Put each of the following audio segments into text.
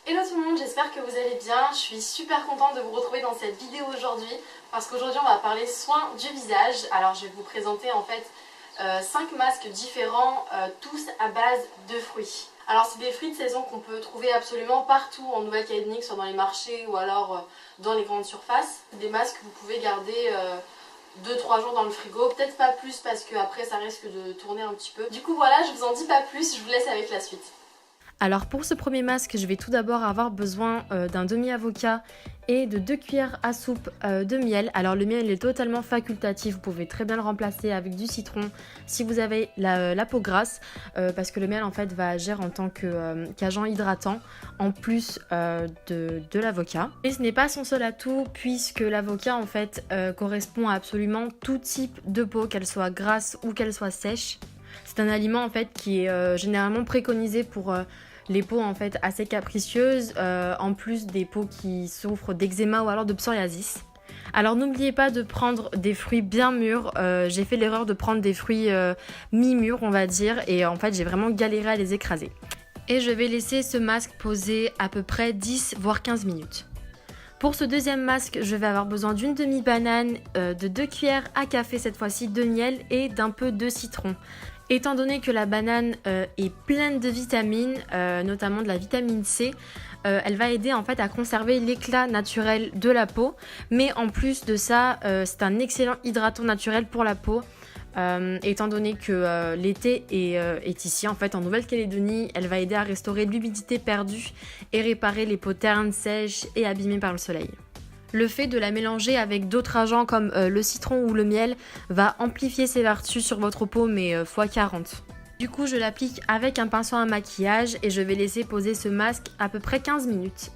Hello tout le monde, j'espère que vous allez bien. Je suis super contente de vous retrouver dans cette vidéo aujourd'hui parce qu'aujourd'hui on va parler soins du visage. Alors je vais vous présenter en fait 5 masques différents, tous à base de fruits. Alors c'est des fruits de saison qu'on peut trouver absolument partout en Nouvelle-Calédonie, que ce soit dans les marchés ou alors dans les grandes surfaces. Des masques que vous pouvez garder 2-3 jours dans le frigo, peut-être pas plus parce que après ça risque de tourner un petit peu. Du coup voilà, je vous en dis pas plus, je vous laisse avec la suite. Alors pour ce premier masque, je vais tout d'abord avoir besoin d'un demi-avocat et de 2 cuillères à soupe de miel. Alors le miel est totalement facultatif, vous pouvez très bien le remplacer avec du citron si vous avez la peau grasse parce que le miel en fait va agir en tant qu'agent hydratant en plus de l'avocat. Et ce n'est pas son seul atout puisque l'avocat en fait correspond à absolument tout type de peau, qu'elle soit grasse ou qu'elle soit sèche. C'est un aliment en fait qui est généralement préconisé pour les peaux en fait assez capricieuses, en plus des peaux qui souffrent d'eczéma ou alors de psoriasis. Alors n'oubliez pas de prendre des fruits bien mûrs. J'ai fait l'erreur de prendre des fruits mi-mûrs on va dire et en fait j'ai vraiment galéré à les écraser. Et je vais laisser ce masque poser à peu près 10 voire 15 minutes. Pour ce deuxième masque, je vais avoir besoin d'une demi-banane, de 2 cuillères à café cette fois-ci de miel et d'un peu de citron. Étant donné que la banane est pleine de vitamines, notamment de la vitamine C, elle va aider en fait à conserver l'éclat naturel de la peau. Mais en plus de ça, c'est un excellent hydratant naturel pour la peau. Étant donné que l'été est ici en fait en Nouvelle-Calédonie, elle va aider à restaurer l'humidité perdue et réparer les peaux ternes, sèches et abîmées par le soleil. Le fait de la mélanger avec d'autres agents comme le citron ou le miel va amplifier ses vertus sur votre peau mais x 40. Du coup je l'applique avec un pinceau à maquillage et je vais laisser poser ce masque à peu près 15 minutes.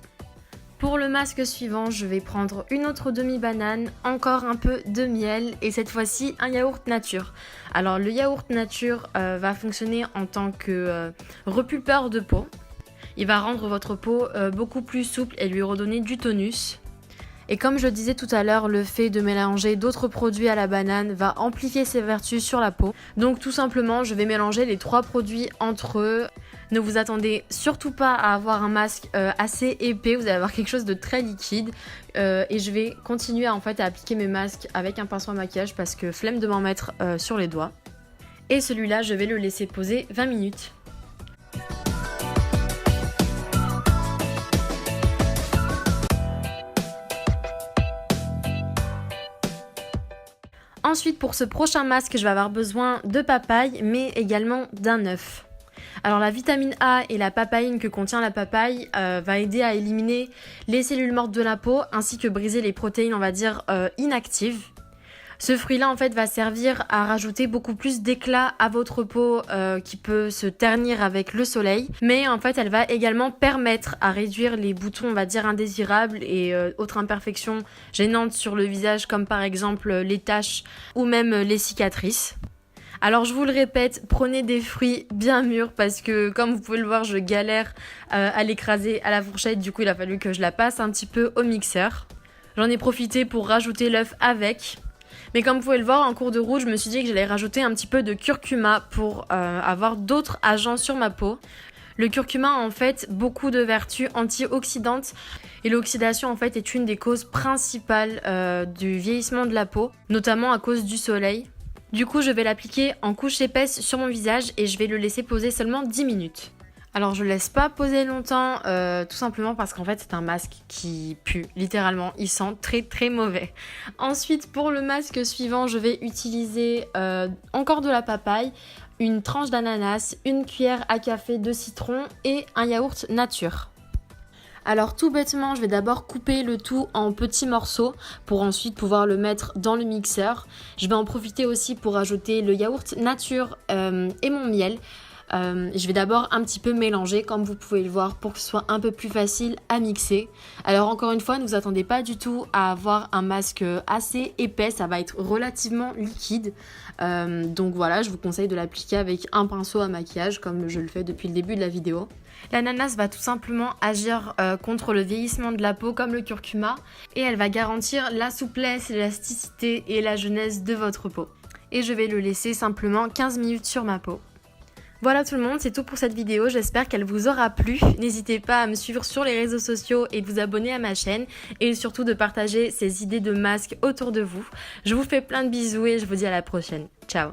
Pour le masque suivant, je vais prendre une autre demi-banane, encore un peu de miel et cette fois-ci un yaourt nature. Alors le yaourt nature va fonctionner en tant que repulpeur de peau. Il va rendre votre peau beaucoup plus souple et lui redonner du tonus. Et comme je le disais tout à l'heure, le fait de mélanger d'autres produits à la banane va amplifier ses vertus sur la peau. Donc tout simplement, je vais mélanger les 3 produits entre eux. Ne vous attendez surtout pas à avoir un masque assez épais, vous allez avoir quelque chose de très liquide. Et je vais continuer en fait à appliquer mes masques avec un pinceau à maquillage parce que flemme de m'en mettre sur les doigts. Et celui-là, je vais le laisser poser 20 minutes. Ensuite, pour ce prochain masque, je vais avoir besoin de papaye, mais également d'un œuf. Alors la vitamine A et la papaïne que contient la papaye va aider à éliminer les cellules mortes de la peau, ainsi que briser les protéines, on va dire, inactives. Ce fruit-là, en fait, va servir à rajouter beaucoup plus d'éclat à votre peau qui peut se ternir avec le soleil. Mais en fait, elle va également permettre à réduire les boutons, on va dire, indésirables et autres imperfections gênantes sur le visage, comme par exemple les taches ou même les cicatrices. Alors je vous le répète, prenez des fruits bien mûrs parce que comme vous pouvez le voir, je galère à l'écraser à la fourchette. Du coup, il a fallu que je la passe un petit peu au mixeur. J'en ai profité pour rajouter l'œuf avec. Mais comme vous pouvez le voir, en cours de route, je me suis dit que j'allais rajouter un petit peu de curcuma pour avoir d'autres agents sur ma peau. Le curcuma a en fait beaucoup de vertus antioxydantes et l'oxydation en fait est une des causes principales du vieillissement de la peau, notamment à cause du soleil. Du coup, je vais l'appliquer en couche épaisse sur mon visage et je vais le laisser poser seulement 10 minutes. Alors je laisse pas poser longtemps, tout simplement parce qu'en fait c'est un masque qui pue, littéralement, il sent très très mauvais. Ensuite pour le masque suivant, je vais utiliser encore de la papaye, une tranche d'ananas, une cuillère à café de citron et un yaourt nature. Alors tout bêtement, je vais d'abord couper le tout en petits morceaux pour ensuite pouvoir le mettre dans le mixeur. Je vais en profiter aussi pour ajouter le yaourt nature et mon miel. Je vais d'abord un petit peu mélanger comme vous pouvez le voir pour que ce soit un peu plus facile à mixer. Alors encore une fois, ne vous attendez pas du tout à avoir un masque assez épais, ça va être relativement liquide. Donc voilà, je vous conseille de l'appliquer avec un pinceau à maquillage comme je le fais depuis le début de la vidéo. L'ananas va tout simplement agir contre le vieillissement de la peau comme le curcuma et elle va garantir la souplesse, l'élasticité et la jeunesse de votre peau. Et je vais le laisser simplement 15 minutes sur ma peau. Voilà tout le monde, c'est tout pour cette vidéo, j'espère qu'elle vous aura plu. N'hésitez pas à me suivre sur les réseaux sociaux et de vous abonner à ma chaîne et surtout de partager ces idées de masques autour de vous. Je vous fais plein de bisous et je vous dis à la prochaine. Ciao.